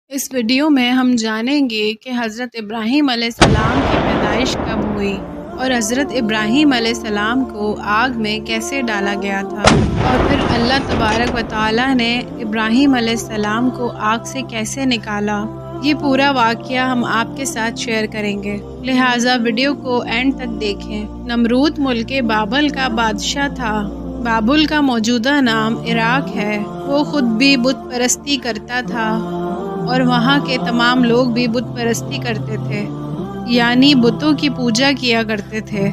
اس video میں ہم جانیں گے کہ حضرت ابراہیم علیہ السلام کی پیدائش کب ہوئی اور حضرت ابراہیم علیہ السلام کو آگ میں کیسے ڈالا گیا تھا، اور پھر اللہ تبارک و تعالی نے ابراہیم علیہ السلام کو آگ سے کیسے نکالا۔ یہ پورا واقعہ ہم آپ کے ساتھ شیئر کریں گے، لہٰذا ویڈیو کو اینڈ تک دیکھیں۔ نمرود ملک بابل کا بادشاہ تھا۔ بابل کا موجودہ نام عراق ہے۔ وہ خود بھی بت پرستی کرتا تھا اور وہاں کے تمام لوگ بھی بت پرستی کرتے تھے، یعنی بتوں کی پوجا کیا کرتے تھے۔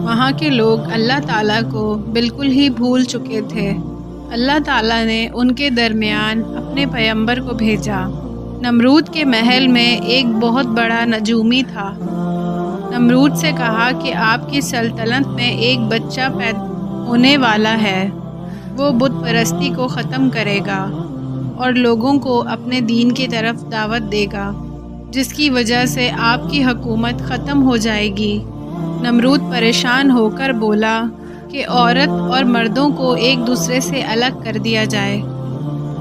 وہاں کے لوگ اللہ تعالیٰ کو بالکل ہی بھول چکے تھے۔ اللہ تعالیٰ نے ان کے درمیان اپنے پیغمبر کو بھیجا۔ نمرود کے محل میں ایک بہت بڑا نجومی تھا۔ نمرود سے کہا کہ آپ کی سلطنت میں ایک بچہ پیدا ہونے والا ہے، وہ بت پرستی کو ختم کرے گا اور لوگوں کو اپنے دین کی طرف دعوت دے گا، جس کی وجہ سے آپ کی حکومت ختم ہو جائے گی۔ نمرود پریشان ہو کر بولا کہ عورت اور مردوں کو ایک دوسرے سے الگ کر دیا جائے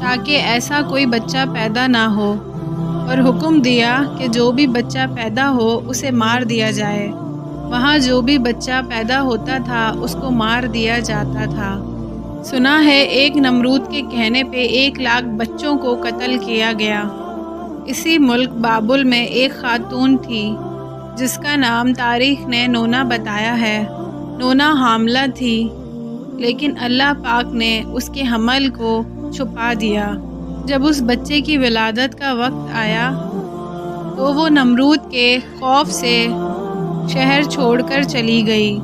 تاکہ ایسا کوئی بچہ پیدا نہ ہو، اور حکم دیا کہ جو بھی بچہ پیدا ہو اسے مار دیا جائے۔ وہاں جو بھی بچہ پیدا ہوتا تھا اس کو مار دیا جاتا تھا۔ سنا ہے ایک نمرود کے کہنے پہ 1,00,000 بچوں کو قتل کیا گیا۔ اسی ملک بابل میں ایک خاتون تھی جس کا نام تاریخ نے نونا بتایا ہے۔ نونا حاملہ تھی، لیکن اللہ پاک نے اس کے حمل کو چھپا دیا۔ جب اس بچے کی ولادت کا وقت آیا تو وہ نمرود کے خوف سے شہر چھوڑ کر چلی گئی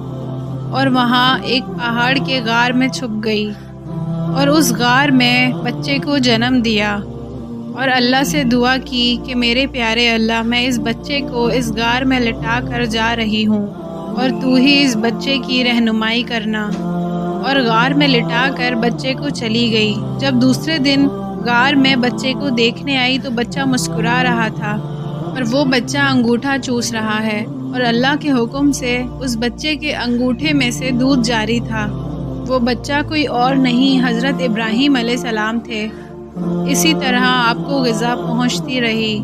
اور وہاں ایک پہاڑ کے غار میں چھپ گئی اور اس غار میں بچے کو جنم دیا، اور اللہ سے دعا کی کہ میرے پیارے اللہ، میں اس بچے کو اس غار میں لٹا کر جا رہی ہوں اور تو ہی اس بچے کی رہنمائی کرنا، اور غار میں لٹا کر بچے کو چلی گئی۔ جب دوسرے دن غار میں بچے کو دیکھنے آئی تو بچہ مسکرا رہا تھا اور وہ بچہ انگوٹھا چوس رہا ہے، اور اللہ کے حکم سے اس بچے کے انگوٹھے میں سے دودھ جاری تھا۔ وہ بچہ کوئی اور نہیں، حضرت ابراہیم علیہ السلام تھے۔ اسی طرح آپ کو غذا پہنچتی رہی۔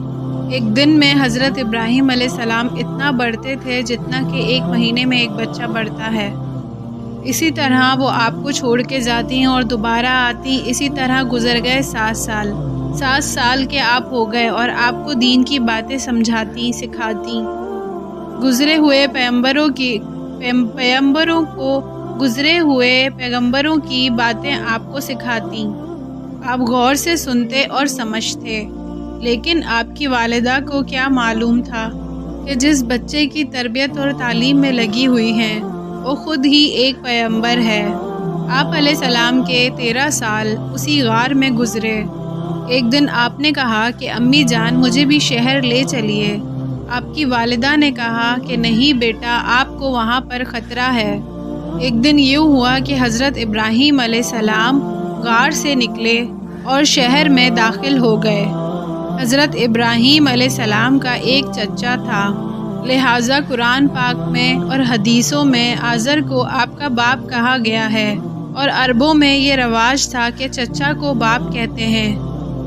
ایک دن میں حضرت ابراہیم علیہ السلام اتنا بڑھتے تھے جتنا کہ 1 مہینے میں ایک بچہ بڑھتا ہے۔ اسی طرح وہ آپ کو چھوڑ کے جاتی اور دوبارہ آتی۔ اسی طرح گزر گئے 7 سال۔ 7 سال کے آپ ہو گئے اور آپ کو دین کی باتیں سمجھاتی، سکھاتی، گزرے ہوئے پیغمبروں کی باتیں آپ کو سکھاتی۔ آپ غور سے سنتے اور سمجھتے، لیکن آپ کی والدہ کو کیا معلوم تھا کہ جس بچے کی تربیت اور تعلیم میں لگی ہوئی ہیں وہ خود ہی ایک پیغمبر ہے۔ آپ علیہ السلام کے 13 سال اسی غار میں گزرے۔ ایک دن آپ نے کہا کہ امی جان مجھے بھی شہر لے چلیے۔ آپ کی والدہ نے کہا کہ نہیں بیٹا، آپ کو وہاں پر خطرہ ہے۔ ایک دن یوں ہوا کہ حضرت ابراہیم علیہ السلام غار سے نکلے اور شہر میں داخل ہو گئے۔ حضرت ابراہیم علیہ السلام کا ایک چچا تھا، لہٰذا قرآن پاک میں اور حدیثوں میں آزر کو آپ کا باپ کہا گیا ہے، اور عربوں میں یہ رواج تھا کہ چچا کو باپ کہتے ہیں۔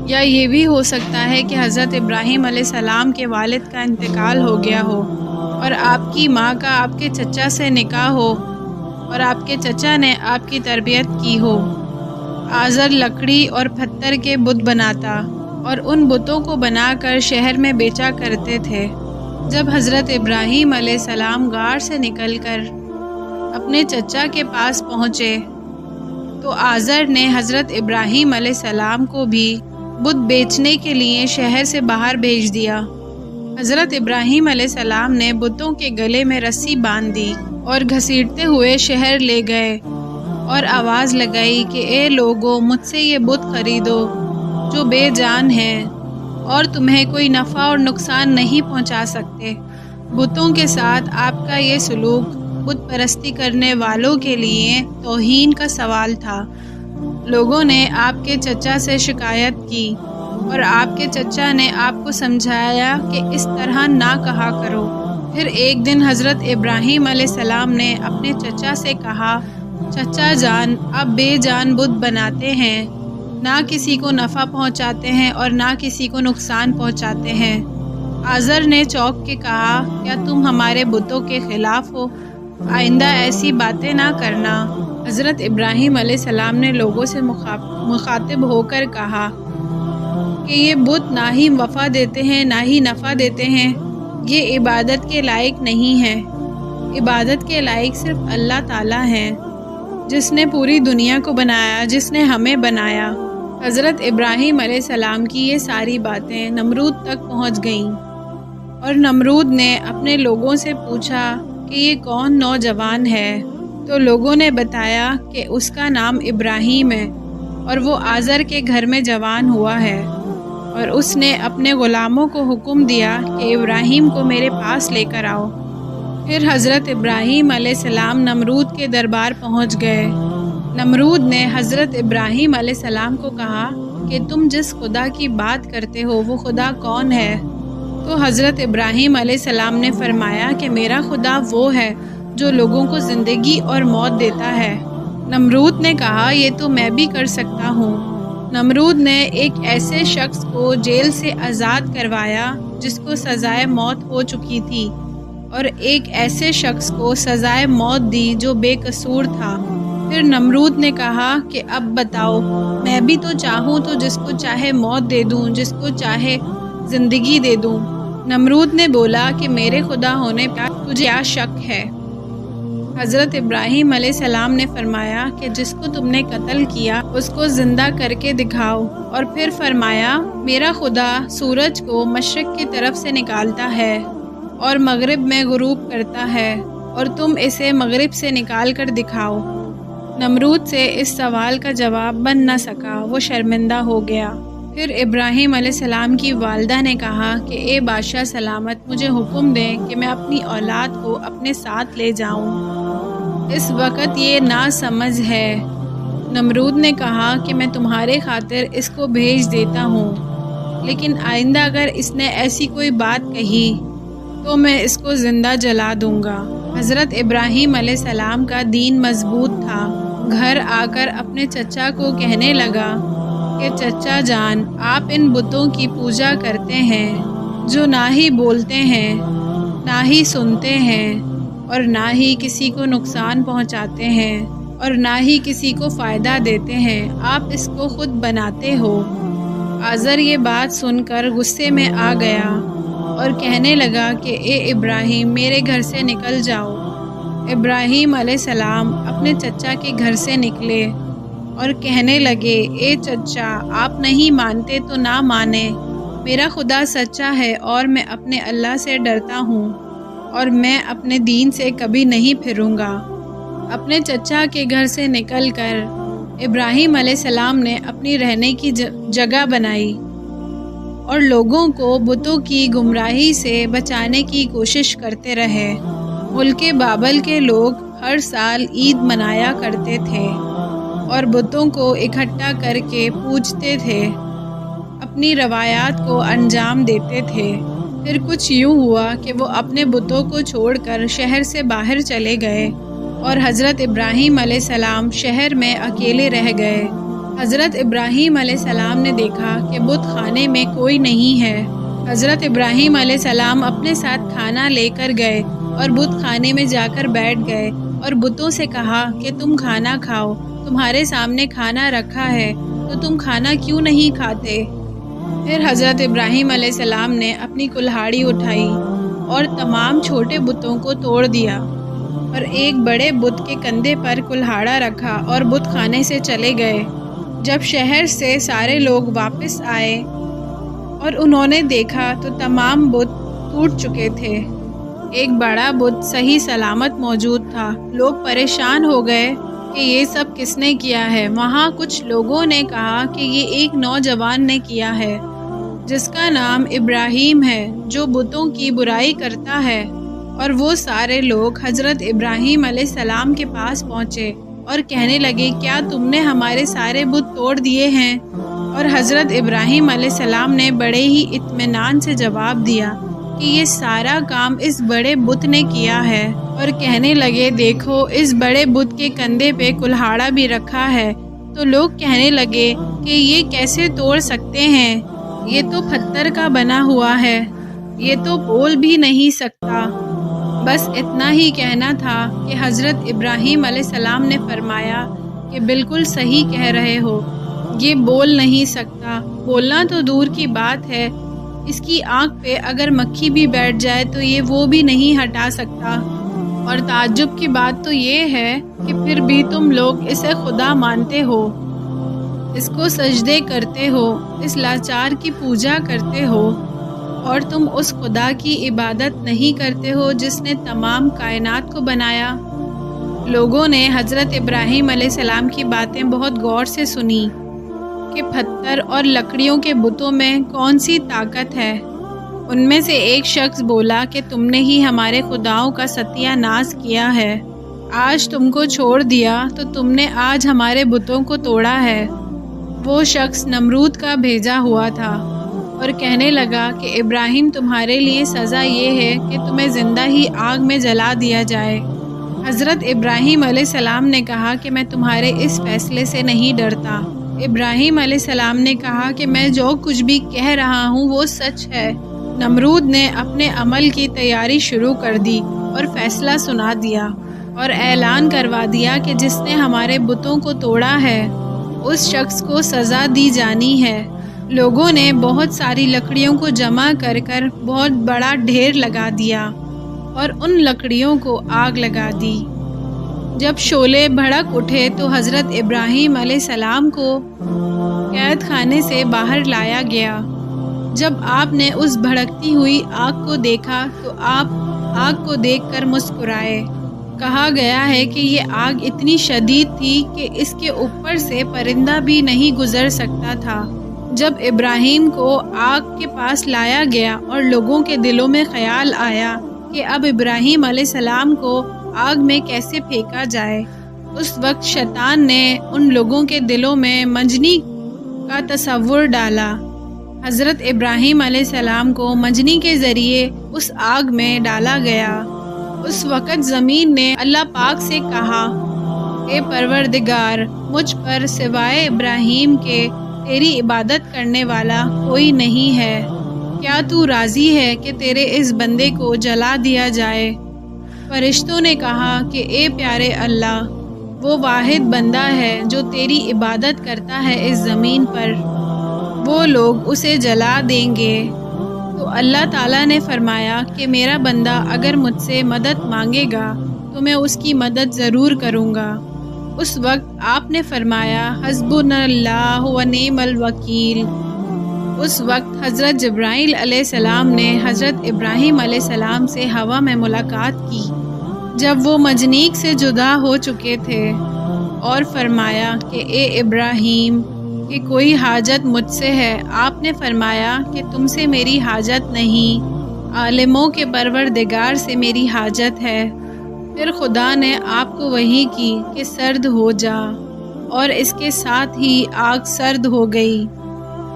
یا یہ بھی ہو سکتا ہے کہ حضرت ابراہیم علیہ السلام کے والد کا انتقال ہو گیا ہو اور آپ کی ماں کا آپ کے چچا سے نکاح ہو اور آپ کے چچا نے آپ کی تربیت کی ہو۔ آزر لکڑی اور پتھر کے بت بناتا اور ان بتوں کو بنا کر شہر میں بیچا کرتے تھے۔ جب حضرت ابراہیم علیہ السلام غار سے نکل کر اپنے چچا کے پاس پہنچے تو آزر نے حضرت ابراہیم علیہ السلام کو بھی بت بیچنے کے لیے شہر سے باہر بھیج دیا۔ حضرت ابراہیم علیہ السلام نے بتوں کے گلے میں رسی باندھ دی اور گھسیٹتے ہوئے شہر لے گئے اور آواز لگائی کہ اے لوگو، مجھ سے یہ بت خریدو جو بے جان ہیں اور تمہیں کوئی نفع اور نقصان نہیں پہنچا سکتے۔ بتوں کے ساتھ آپ کا یہ سلوک بت پرستی کرنے والوں کے لیے توہین کا سوال تھا۔ لوگوں نے آپ کے چچا سے شکایت کی اور آپ کے چچا نے آپ کو سمجھایا کہ اس طرح نہ کہا کرو۔ پھر ایک دن حضرت ابراہیم علیہ السلام نے اپنے چچا سے کہا، چچا جان، آپ بے جان بت بناتے ہیں نہ کسی کو نفع پہنچاتے ہیں اور نہ کسی کو نقصان پہنچاتے ہیں۔ آزر نے چونک کے کہا، کیا تم ہمارے بتوں کے خلاف ہو؟ آئندہ ایسی باتیں نہ کرنا۔ حضرت ابراہیم علیہ السلام نے لوگوں سے مخاطب ہو کر کہا کہ یہ بت نہ ہی وفا دیتے ہیں نہ ہی نفع دیتے ہیں، یہ عبادت کے لائق نہیں ہیں۔ عبادت کے لائق صرف اللہ تعالیٰ ہیں، جس نے پوری دنیا کو بنایا، جس نے ہمیں بنایا۔ حضرت ابراہیم علیہ السلام کی یہ ساری باتیں نمرود تک پہنچ گئیں، اور نمرود نے اپنے لوگوں سے پوچھا کہ یہ کون نوجوان ہے؟ تو لوگوں نے بتایا کہ اس کا نام ابراہیم ہے، اور وہ آزر کے گھر میں جوان ہوا ہے، اور اس نے اپنے غلاموں کو حکم دیا کہ ابراہیم کو میرے پاس لے کر آؤ۔ پھر حضرت ابراہیم علیہ السلام نمرود کے دربار پہنچ گئے۔ نمرود نے حضرت ابراہیم علیہ السلام کو کہا کہ تم جس خدا کی بات کرتے ہو وہ خدا کون ہے؟ تو حضرت ابراہیم علیہ السلام نے فرمایا کہ میرا خدا وہ ہے جو لوگوں کو زندگی اور موت دیتا ہے۔ نمرود نے کہا، یہ تو میں بھی کر سکتا ہوں۔ نمرود نے ایک ایسے شخص کو جیل سے آزاد کروایا جس کو سزائے موت ہو چکی تھی، اور ایک ایسے شخص کو سزائے موت دی جو بے قصور تھا۔ پھر نمرود نے کہا کہ اب بتاؤ، میں بھی تو چاہوں تو جس کو چاہے موت دے دوں، جس کو چاہے زندگی دے دوں۔ نمرود نے بولا کہ میرے خدا ہونے پر تجھے کیا شک ہے؟ حضرت ابراہیم علیہ السلام نے فرمایا کہ جس کو تم نے قتل کیا اس کو زندہ کر کے دکھاؤ، اور پھر فرمایا میرا خدا سورج کو مشرق کی طرف سے نکالتا ہے اور مغرب میں غروب کرتا ہے، اور تم اسے مغرب سے نکال کر دکھاؤ۔ نمرود سے اس سوال کا جواب بن نہ سکا، وہ شرمندہ ہو گیا۔ پھر ابراہیم علیہ السلام کی والدہ نے کہا کہ اے بادشاہ سلامت، مجھے حکم دیں کہ میں اپنی اولاد کو اپنے ساتھ لے جاؤں، اس وقت یہ ناسمجھ ہے۔ نمرود نے کہا کہ میں تمہارے خاطر اس کو بھیج دیتا ہوں، لیکن آئندہ اگر اس نے ایسی کوئی بات کہی تو میں اس کو زندہ جلا دوں گا۔ حضرت ابراہیم علیہ السلام کا دین مضبوط تھا۔ گھر آ کر اپنے چچا کو کہنے لگا کہ چچا جان، آپ ان بتوں کی پوجا کرتے ہیں جو نہ ہی بولتے ہیں، نہ ہی سنتے ہیں، اور نہ ہی کسی کو نقصان پہنچاتے ہیں، اور نہ ہی کسی کو فائدہ دیتے ہیں، آپ اس کو خود بناتے ہو۔ آزر یہ بات سن کر غصے میں آ گیا اور کہنے لگا کہ اے ابراہیم، میرے گھر سے نکل جاؤ۔ ابراہیم علیہ السلام اپنے چچا کے گھر سے نکلے اور کہنے لگے، اے چچا، آپ نہیں مانتے تو نہ مانیں، میرا خدا سچا ہے اور میں اپنے اللہ سے ڈرتا ہوں، اور میں اپنے دین سے کبھی نہیں پھروں گا۔ اپنے چچا کے گھر سے نکل کر ابراہیم علیہ السلام نے اپنی رہنے کی جگہ بنائی اور لوگوں کو بتوں کی گمراہی سے بچانے کی کوشش کرتے رہے۔ ملک بابل کے لوگ ہر سال عید منایا کرتے تھے اور بتوں کو اکٹھا کر کے پوجتے تھے، اپنی روایات کو انجام دیتے تھے۔ پھر کچھ یوں ہوا کہ وہ اپنے بتوں کو چھوڑ کر شہر سے باہر چلے گئے، اور حضرت ابراہیم علیہ السلام شہر میں اکیلے رہ گئے۔ حضرت ابراہیم علیہ السلام نے دیکھا کہ بت خانے میں کوئی نہیں ہے۔ حضرت ابراہیم علیہ السلام اپنے ساتھ کھانا لے کر گئے اور بت خانے میں جا کر بیٹھ گئے اور بتوں سے کہا کہ تم کھانا کھاؤ، تمہارے سامنے کھانا رکھا ہے تو تم کھانا کیوں نہیں کھاتے؟ پھر حضرت ابراہیم علیہ السلام نے اپنی کلہاڑی اٹھائی اور تمام چھوٹے بتوں کو توڑ دیا، اور ایک بڑے بت کے کندھے پر کلہاڑا رکھا اور بت خانے سے چلے گئے۔ جب شہر سے سارے لوگ واپس آئے اور انہوں نے دیکھا تو تمام بت ٹوٹ چکے تھے، ایک بڑا بت صحیح سلامت موجود تھا۔ لوگ پریشان ہو گئے کہ یہ سب کس نے کیا ہے۔ وہاں کچھ لوگوں نے کہا کہ یہ ایک نوجوان نے کیا ہے جس کا نام ابراہیم ہے، جو بتوں کی برائی کرتا ہے۔ اور وہ سارے لوگ حضرت ابراہیم علیہ السلام کے پاس پہنچے اور کہنے لگے، کیا تم نے ہمارے سارے بت توڑ دیے ہیں؟ اور حضرت ابراہیم علیہ السلام نے بڑے ہی اطمینان سے جواب دیا کہ یہ سارا کام اس بڑے بت نے کیا ہے، اور کہنے لگے، دیکھو اس بڑے بت کے کندھے پہ کلہاڑا بھی رکھا ہے، تو لوگ کہنے لگے کہ یہ کیسے توڑ سکتے ہیں، یہ تو پتھر کا بنا ہوا ہے، یہ تو بول بھی نہیں سکتا۔ بس اتنا ہی کہنا تھا کہ حضرت ابراہیم علیہ السلام نے فرمایا کہ بالکل صحیح کہہ رہے ہو، یہ بول نہیں سکتا، بولنا تو دور کی بات ہے، اس کی آنکھ پہ اگر مکھی بھی بیٹھ جائے تو یہ وہ بھی نہیں ہٹا سکتا۔ اور تعجب کی بات تو یہ ہے کہ پھر بھی تم لوگ اسے خدا مانتے ہو، اس کو سجدے کرتے ہو، اس لاچار کی پوجا کرتے ہو، اور تم اس خدا کی عبادت نہیں کرتے ہو جس نے تمام کائنات کو بنایا۔ لوگوں نے حضرت ابراہیم علیہ السلام کی باتیں بہت غور سے سنی کہ پتھر اور لکڑیوں کے بتوں میں کون سی طاقت ہے۔ ان میں سے ایک شخص بولا کہ تم نے ہی ہمارے خداؤں کا ستیہ ناش کیا ہے، آج تم کو چھوڑ دیا تو تم نے آج ہمارے بتوں کو توڑا ہے۔ وہ شخص نمرود کا بھیجا ہوا تھا اور کہنے لگا کہ ابراہیم تمہارے لیے سزا یہ ہے کہ تمہیں زندہ ہی آگ میں جلا دیا جائے۔ حضرت ابراہیم علیہ السلام نے کہا کہ میں تمہارے اس فیصلے سے نہیں ڈرتا۔ ابراہیم علیہ السلام نے کہا کہ میں جو کچھ بھی کہہ رہا ہوں وہ سچ ہے۔ نمرود نے اپنے عمل کی تیاری شروع کر دی اور فیصلہ سنا دیا اور اعلان کروا دیا کہ جس نے ہمارے بتوں کو توڑا ہے اس شخص کو سزا دی جانی ہے۔ لوگوں نے بہت ساری لکڑیوں کو جمع کر کر بہت بڑا ڈھیر لگا دیا اور ان لکڑیوں کو آگ لگا دی۔ جب شعلے بھڑک اٹھے تو حضرت ابراہیم علیہ السلام کو قید خانے سے باہر لایا گیا۔ جب آپ نے اس بھڑکتی ہوئی آگ کو دیکھا تو آپ آگ کو دیکھ کر مسکرائے۔ کہا گیا ہے کہ یہ آگ اتنی شدید تھی کہ اس کے اوپر سے پرندہ بھی نہیں گزر سکتا تھا۔ جب ابراہیم کو آگ کے پاس لایا گیا اور لوگوں کے دلوں میں خیال آیا کہ اب ابراہیم علیہ السلام کو آگ میں کیسے پھینکا جائے، اس وقت شیطان نے ان لوگوں کے دلوں میں منجنی کا تصور ڈالا۔ حضرت ابراہیم علیہ السلام کو منجنی کے ذریعے اس آگ میں ڈالا گیا۔ اس وقت زمین نے اللہ پاک سے کہا، اے پروردگار، مجھ پر سوائے ابراہیم کے تیری عبادت کرنے والا کوئی نہیں ہے، کیا تو راضی ہے کہ تیرے اس بندے کو جلا دیا جائے؟ فرشتوں نے کہا کہ اے پیارے اللہ، وہ واحد بندہ ہے جو تیری عبادت کرتا ہے اس زمین پر، وہ لوگ اسے جلا دیں گے۔ تو اللہ تعالیٰ نے فرمایا کہ میرا بندہ اگر مجھ سے مدد مانگے گا تو میں اس کی مدد ضرور کروں گا۔ اس وقت آپ نے فرمایا، حسبنا اللہ و نعم الوکیل۔ اس وقت حضرت جبرائیل علیہ السلام نے حضرت ابراہیم علیہ السلام سے ہوا میں ملاقات کی جب وہ مجنیق سے جدا ہو چکے تھے، اور فرمایا کہ اے ابراہیم، کہ کوئی حاجت مجھ سے ہے؟ آپ نے فرمایا کہ تم سے میری حاجت نہیں، عالموں کے پروردگار سے میری حاجت ہے۔ پھر خدا نے آپ کو وحی کی کہ سرد ہو جا، اور اس کے ساتھ ہی آگ سرد ہو گئی۔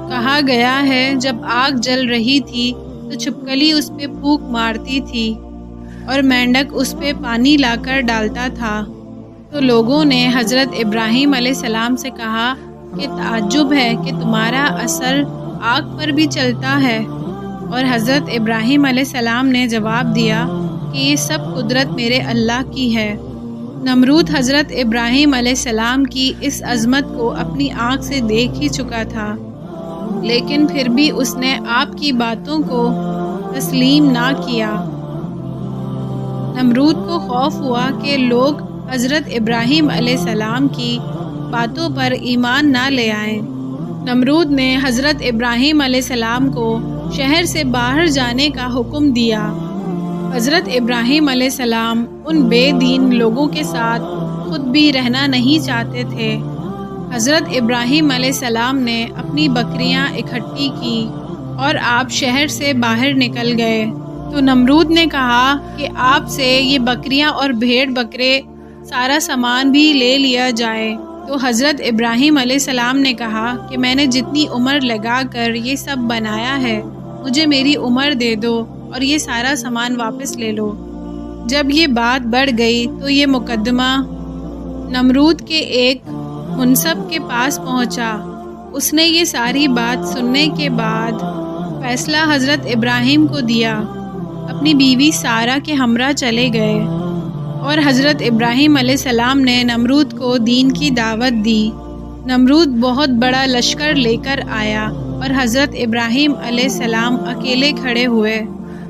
کہا گیا ہے جب آگ جل رہی تھی تو چھپکلی اس پہ پھونک مارتی تھی اور مینڈک اس پہ پانی لا کر ڈالتا تھا۔ تو لوگوں نے حضرت ابراہیم علیہ السلام سے کہا کہ تعجب ہے کہ تمہارا اثر آگ پر بھی چلتا ہے، اور حضرت ابراہیم علیہ السلام نے جواب دیا کہ یہ سب قدرت میرے اللہ کی ہے۔ نمرود حضرت ابراہیم علیہ السلام کی اس عظمت کو اپنی آنکھ سے دیکھ ہی چکا تھا، لیکن پھر بھی اس نے آپ کی باتوں کو تسلیم نہ کیا۔ نمرود کو خوف ہوا کہ لوگ حضرت ابراہیم علیہ السلام کی باتوں پر ایمان نہ لے آئیں۔ نمرود نے حضرت ابراہیم علیہ السلام کو شہر سے باہر جانے کا حکم دیا۔ حضرت ابراہیم علیہ السلام ان بے دین لوگوں کے ساتھ خود بھی رہنا نہیں چاہتے تھے۔ حضرت ابراہیم علیہ السلام نے اپنی بکریاں اکٹھی کی اور آپ شہر سے باہر نکل گئے۔ تو نمرود نے کہا کہ آپ سے یہ بکریاں اور بھیڑ بکرے سارا سامان بھی لے لیا جائے۔ تو حضرت ابراہیم علیہ السلام نے کہا کہ میں نے جتنی عمر لگا کر یہ سب بنایا ہے، مجھے میری عمر دے دو اور یہ سارا سامان واپس لے لو۔ جب یہ بات بڑھ گئی تو یہ مقدمہ نمرود کے ایک منصب کے پاس پہنچا۔ اس نے یہ ساری بات سننے کے بعد فیصلہ حضرت ابراہیم کو دیا، اپنی بیوی سارہ کے ہمراہ چلے گئے اور حضرت ابراہیم علیہ السلام نے نمرود کو دین کی دعوت دی۔ نمرود بہت بڑا لشکر لے کر آیا اور حضرت ابراہیم علیہ السلام اکیلے کھڑے ہوئے۔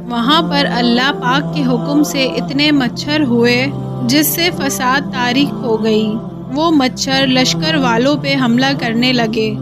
وہاں پر اللہ پاک کے حکم سے اتنے مچھر ہوئے جس سے فساد طاری ہو گئی۔ وہ مچھر لشکر والوں پہ حملہ کرنے لگے،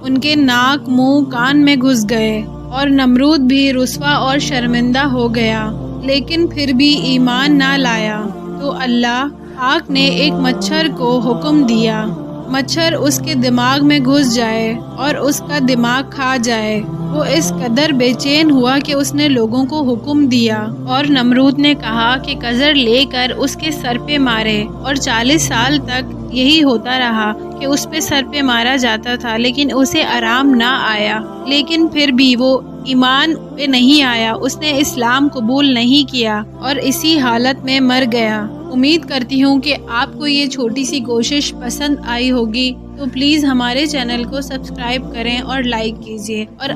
ان کے ناک، منہ، کان میں گھس گئے اور نمرود بھی رسوا اور شرمندہ ہو گیا، لیکن پھر بھی ایمان نہ لایا۔ تو اللہ پاک نے ایک مچھر کو حکم دیا، مچھر اس کے دماغ میں گھس جائے اور اس کا دماغ کھا جائے۔ وہ اس قدر بے چین ہوا کہ اس نے لوگوں کو حکم دیا اور نمرود نے کہا کہ کزر لے کر اس کے سر پہ مارے، اور 40 سال تک یہی ہوتا رہا کہ اس پہ سر پہ مارا جاتا تھا، لیکن اسے آرام نہ آیا۔ لیکن پھر بھی وہ ایمان پہ نہیں آیا، اس نے اسلام قبول نہیں کیا اور اسی حالت میں مر گیا۔ امید کرتی ہوں کہ آپ کو یہ چھوٹی سی کوشش پسند آئی ہوگی، تو پلیز ہمارے چینل کو سبسکرائب کریں اور لائک کیجیے اور